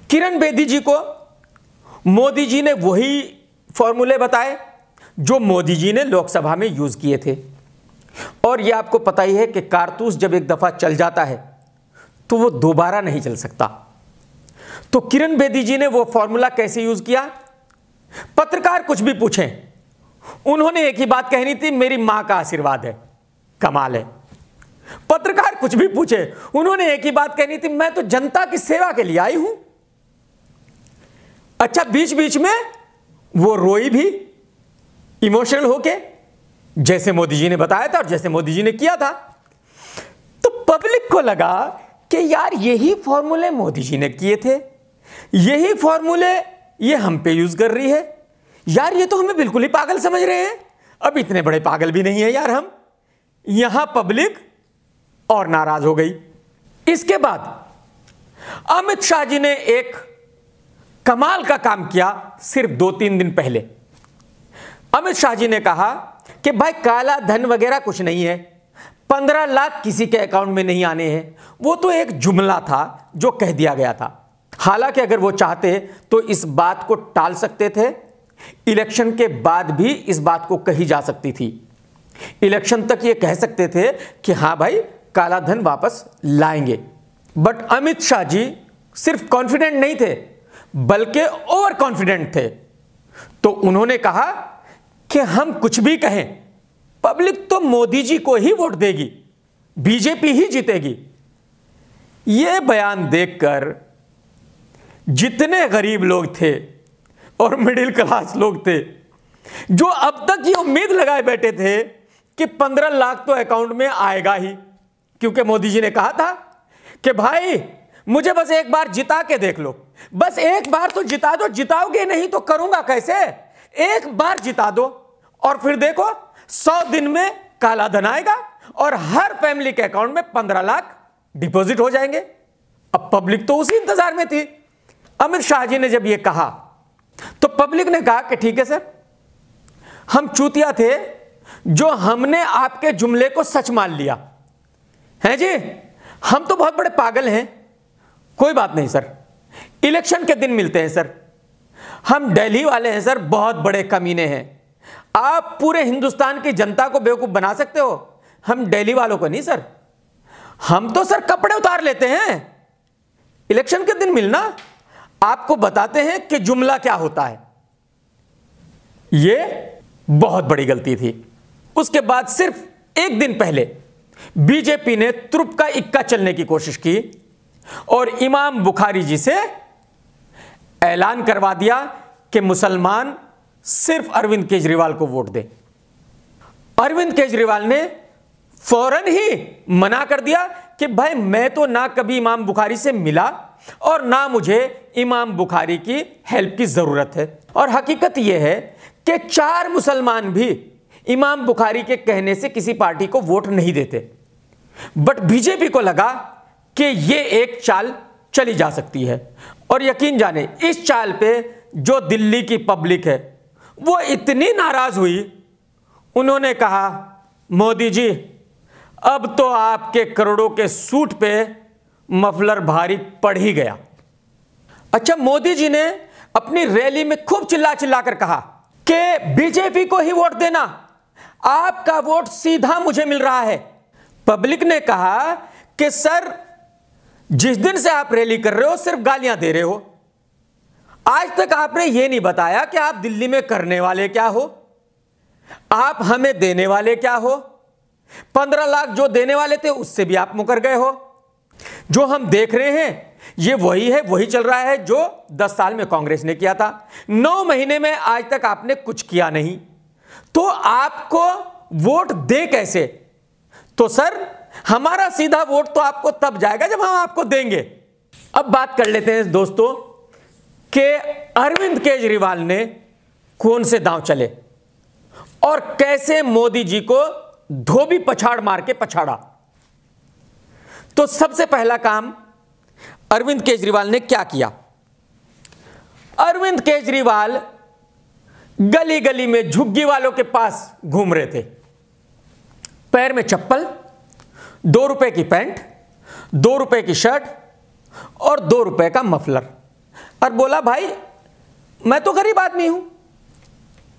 किरण बेदी जी को मोदी जी ने वही फॉर्मूले बताए जो मोदी जी ने लोकसभा में यूज किए थे। और यह आपको पता ही है कि कारतूस जब एक दफा चल जाता है तो वो दोबारा नहीं चल सकता। तो किरण बेदी जी ने वो फॉर्मूला कैसे यूज किया? पत्रकार कुछ भी पूछें, उन्होंने एक ही बात कहनी थी, मेरी मां का आशीर्वाद है। कमाल है। पत्रकार कुछ भी पूछे, उन्होंने एक ही बात कहनी थी, मैं तो जनता की सेवा के लिए आई हूं। अच्छा, बीच बीच में वो रोई भी इमोशनल होके, जैसे मोदी जी ने बताया था और जैसे मोदी जी ने किया था। तो पब्लिक को लगा कि यार यही फॉर्मूले मोदी जी ने किए थे, यही फॉर्मूले ये हम पे यूज कर रही है। यार ये तो हमें बिल्कुल ही पागल समझ रहे हैं। अब इतने बड़े पागल भी नहीं है यार हम। यहां पब्लिक और नाराज हो गई। इसके बाद अमित शाह जी ने एक कमाल का काम किया। सिर्फ 2-3 दिन पहले अमित शाह जी ने कहा कि भाई काला धन वगैरह कुछ नहीं है, 15 लाख किसी के अकाउंट में नहीं आने हैं। वो तो एक जुमला था जो कह दिया गया था। हालांकि अगर वो चाहते तो इस बात को टाल सकते थे। इलेक्शन के बाद भी इस बात को कही जा सकती थी। इलेक्शन तक ये कह सकते थे कि हां भाई काला धन वापस लाएंगे। बट अमित शाह जी सिर्फ कॉन्फिडेंट नहीं थे बल्कि ओवर कॉन्फिडेंट थे। तो उन्होंने कहा कि हम कुछ भी कहें, पब्लिक तो मोदी जी को ही वोट देगी, बीजेपी ही जीतेगी। यह बयान देखकर जितने गरीब लोग थे और मिडिल क्लास लोग थे, जो अब तक ये उम्मीद लगाए बैठे थे कि 15 लाख तो अकाउंट में आएगा ही, क्योंकि मोदी जी ने कहा था कि भाई मुझे बस एक बार जिता के देख लो, बस एक बार तो जिता दो, जिताओगे नहीं तो करूंगा कैसे, एक बार जिता दो और फिर देखो 100 दिन में काला धन आएगा और हर फैमिली के अकाउंट में 15 लाख डिपॉजिट हो जाएंगे। अब पब्लिक तो उसी इंतजार में थी। अमित शाह जी ने जब यह कहा तो पब्लिक ने कहा कि ठीक है सर, हम चूतिया थे जो हमने आपके जुमले को सच मान लिया है जी, हम तो बहुत बड़े पागल हैं। कोई बात नहीं सर, इलेक्शन के दिन मिलते हैं सर। हम दिल्ली वाले हैं सर, बहुत बड़े कमीने हैं। आप पूरे हिंदुस्तान की जनता को बेवकूफ बना सकते हो, हम दिल्ली वालों को नहीं सर। हम तो सर कपड़े उतार लेते हैं। इलेक्शन के दिन मिलना, आपको बताते हैं कि जुमला क्या होता है। यह बहुत बड़ी गलती थी। उसके बाद सिर्फ एक दिन पहले बीजेपी ने तुरुप का इक्का चलने की कोशिश की और इमाम बुखारी जी से ऐलान करवा दिया कि मुसलमान सिर्फ अरविंद केजरीवाल को वोट दें। अरविंद केजरीवाल ने फौरन ही मना कर दिया कि भाई मैं तो ना कभी इमाम बुखारी से मिला और ना मुझे इमाम बुखारी की हेल्प की जरूरत है। और हकीकत यह है कि 4 मुसलमान भी इमाम बुखारी के कहने से किसी पार्टी को वोट नहीं देते। बट बीजेपी को लगा कि यह एक चाल चली जा सकती है और यकीन जाने इस चाल पे जो दिल्ली की पब्लिक है वो इतनी नाराज हुई, उन्होंने कहा मोदी जी अब तो आपके करोड़ों के सूट पे मफलर भारी पड़ ही गया। अच्छा, मोदी जी ने अपनी रैली में खूब चिल्ला चिल्ला कर कहा कि बीजेपी को ही वोट देना, आपका वोट सीधा मुझे मिल रहा है। पब्लिक ने कहा कि सर जिस दिन से आप रैली कर रहे हो सिर्फ गालियां दे रहे हो, आज तक आपने यह नहीं बताया कि आप दिल्ली में करने वाले क्या हो, आप हमें देने वाले क्या हो। 15 लाख जो देने वाले थे उससे भी आप मुकर गए हो। जो हम देख रहे हैं ये वही है, वही चल रहा है जो 10 साल में कांग्रेस ने किया था। 9 महीने में आज तक आपने कुछ किया नहीं, तो आपको वोट दे कैसे? तो सर हमारा सीधा वोट तो आपको तब जाएगा जब हम आपको देंगे। अब बात कर लेते हैं दोस्तों कि अरविंद केजरीवाल ने कौन से दांव चले और कैसे मोदी जी को धोबी पछाड़ मार के पछाड़ा। तो सबसे पहला काम अरविंद केजरीवाल ने क्या किया? अरविंद केजरीवाल गली गली में झुग्गी वालों के पास घूम रहे थे, पैर में चप्पल, 2 रुपए की पैंट, 2 रुपए की शर्ट और 2 रुपए का मफलर। और बोला भाई मैं तो गरीब आदमी हूं,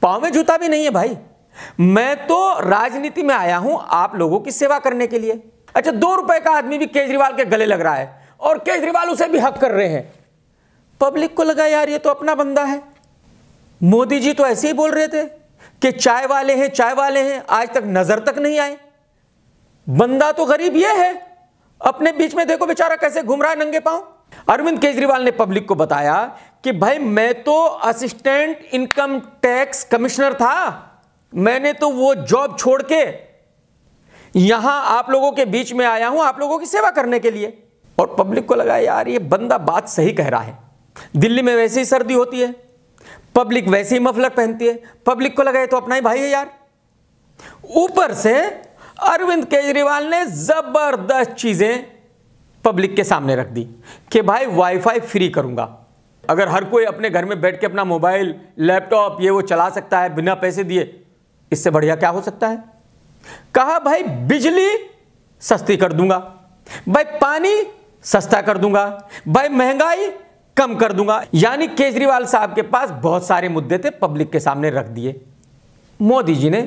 पांव में जूता भी नहीं है भाई, मैं तो राजनीति में आया हूं आप लोगों की सेवा करने के लिए। अच्छा, 2 रुपए का आदमी भी केजरीवाल के गले लग रहा है और केजरीवाल उसे भी हक कर रहे हैं। पब्लिक को लगा यार ये तो अपना बंदा है। मोदी जी तो ऐसे ही बोल रहे थे कि चाय वाले हैं, चाय वाले हैं, आज तक नजर तक नहीं आए। बंदा तो गरीब ये है, अपने बीच में देखो बेचारा कैसे घूम रहा है नंगे पांव। अरविंद केजरीवाल ने पब्लिक को बताया कि भाई मैं तो असिस्टेंट इनकम टैक्स कमिश्नर था, मैंने तो वो जॉब छोड़ के यहां आप लोगों के बीच में आया हूं आप लोगों की सेवा करने के लिए। और पब्लिक को लगा यार ये बंदा बात सही कह रहा है। दिल्ली में वैसे ही सर्दी होती है, पब्लिक वैसे ही मफलर पहनती है, पब्लिक को लगा ये तो अपना ही भाई है यार। ऊपर से अरविंद केजरीवाल ने जबरदस्त चीजें पब्लिक के सामने रख दी कि भाई वाईफाई फ्री करूंगा, अगर हर कोई अपने घर में बैठ के अपना मोबाइल लैपटॉप ये वो चला सकता है बिना पैसे दिए, इससे बढ़िया क्या हो सकता है। कहा भाई बिजली सस्ती कर दूंगा, भाई पानी सस्ता कर दूंगा, भाई महंगाई कम कर दूंगा। यानी केजरीवाल साहब के पास बहुत सारे मुद्दे थे, पब्लिक के सामने रख दिए। मोदी जी ने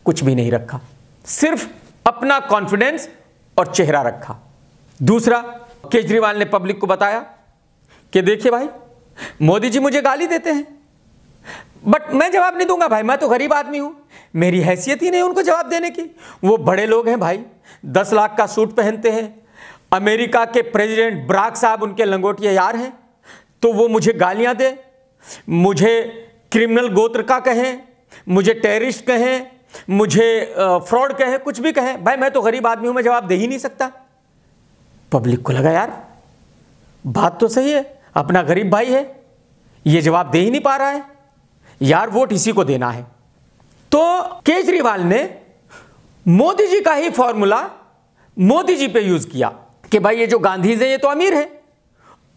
कुछ भी नहीं रखा, सिर्फ अपना कॉन्फिडेंस और चेहरा रखा। दूसरा, केजरीवाल ने पब्लिक को बताया कि देखिए भाई मोदी जी मुझे गाली देते हैं बट मैं जवाब नहीं दूंगा भाई, मैं तो गरीब आदमी हूं, मेरी हैसियत ही नहीं उनको जवाब देने की। वो बड़े लोग हैं भाई, 10 लाख का सूट पहनते हैं, अमेरिका के प्रेसिडेंट बराक साहब उनके लंगोटिया यार हैं, तो वो मुझे गालियां दे, मुझे क्रिमिनल गोत्र का कहें, मुझे टेररिस्ट कहें, मुझे फ्रॉड कहें, कुछ भी कहें, भाई मैं तो गरीब आदमी हूं, मैं जवाब दे ही नहीं सकता। पब्लिक को लगा यार बात तो सही है, अपना गरीब भाई है, ये जवाब दे ही नहीं पा रहा है यार, वोट इसी को देना है। तो केजरीवाल ने मोदी जी का ही फॉर्मूला मोदी जी पे यूज किया कि भाई ये जो गांधीज हैं ये तो अमीर हैं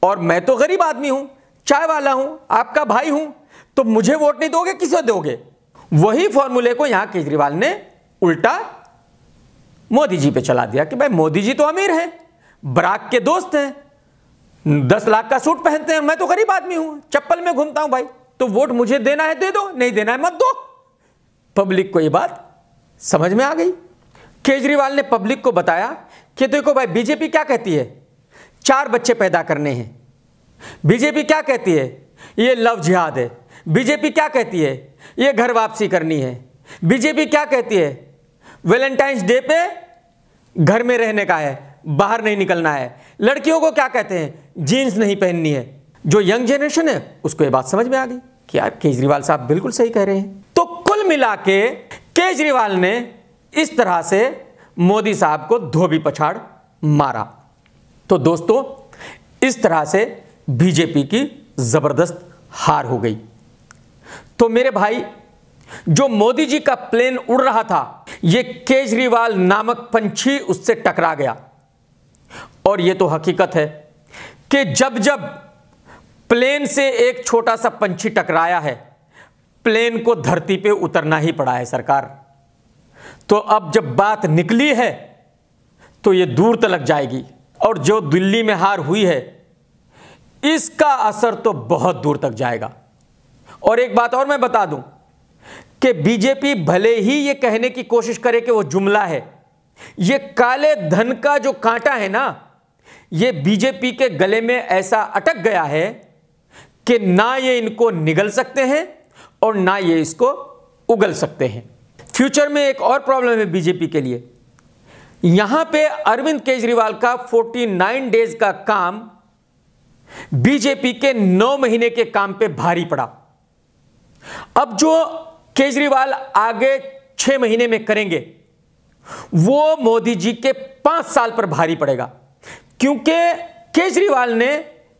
और मैं तो गरीब आदमी हूं, चाय वाला हूं, आपका भाई हूं, तो मुझे वोट नहीं दोगे, किसे दोगे। वही फॉर्मूले को यहां केजरीवाल ने उल्टा मोदी जी पे चला दिया कि भाई मोदी जी तो अमीर हैं, बराक के दोस्त हैं, 10 लाख का सूट पहनते हैं, मैं तो गरीब आदमी हूं, चप्पल में घूमता हूं भाई, तो वोट मुझे देना है दे दो, नहीं देना है मत दो। पब्लिक को यह बात समझ में आ गई। केजरीवाल ने पब्लिक को बताया कि देखो भाई बीजेपी क्या कहती है, 4 बच्चे पैदा करने हैं, बीजेपी क्या कहती है ये लव जिहाद है, बीजेपी क्या कहती है ये घर वापसी करनी है, बीजेपी क्या कहती है वैलेंटाइंस डे पे घर में रहने का है, बाहर नहीं निकलना है, लड़कियों को क्या कहते हैं जीन्स नहीं पहननी है। जो यंग जनरेशन है उसको ये बात समझ में आ गई कि यार केजरीवाल साहब बिल्कुल सही कह रहे हैं। तो कुल मिला के केजरीवाल ने इस तरह से मोदी साहब को धोबी पछाड़ मारा। तो दोस्तों इस तरह से बीजेपी की जबरदस्त हार हो गई। तो मेरे भाई जो मोदी जी का प्लेन उड़ रहा था, ये केजरीवाल नामक पंछी उससे टकरा गया। और ये तो हकीकत है कि जब जब प्लेन से एक छोटा सा पंछी टकराया है, प्लेन को धरती पे उतरना ही पड़ा है सरकार। तो अब जब बात निकली है तो ये दूर तलक जाएगी और जो दिल्ली में हार हुई है इसका असर तो बहुत दूर तक जाएगा। और एक बात और मैं बता दूं कि बीजेपी भले ही ये कहने की कोशिश करे कि वो जुमला है, ये काले धन का जो कांटा है ना, ये बीजेपी के गले में ऐसा अटक गया है कि ना ये इनको निगल सकते हैं और ना ये इसको उगल सकते हैं। फ्यूचर में एक और प्रॉब्लम है बीजेपी के लिए। यहां पे अरविंद केजरीवाल का 49 डेज का काम बीजेपी के 9 महीने के काम पे भारी पड़ा। अब जो केजरीवाल आगे 6 महीने में करेंगे वो मोदी जी के 5 साल पर भारी पड़ेगा, क्योंकि केजरीवाल ने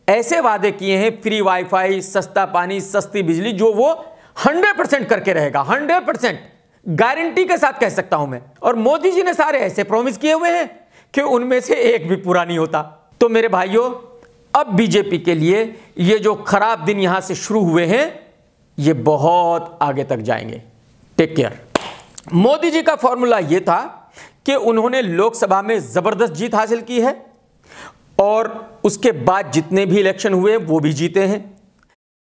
ऐसे वादे किए हैं फ्री वाईफाई, सस्ता पानी, सस्ती बिजली, जो वो 100% करके रहेगा। 100% गारंटी के साथ कह सकता हूं मैं। और मोदी जी ने सारे ऐसे प्रॉमिस किए हुए हैं कि उनमें से एक भी पूरा नहीं होता। तो मेरे भाइयों अब बीजेपी के लिए ये जो खराब दिन यहां से शुरू हुए हैं ये बहुत आगे तक जाएंगे। Take care. मोदी जी का फॉर्मूला यह था कि उन्होंने लोकसभा में जबरदस्त जीत हासिल की है और उसके बाद जितने भी इलेक्शन हुए वो भी जीते हैं।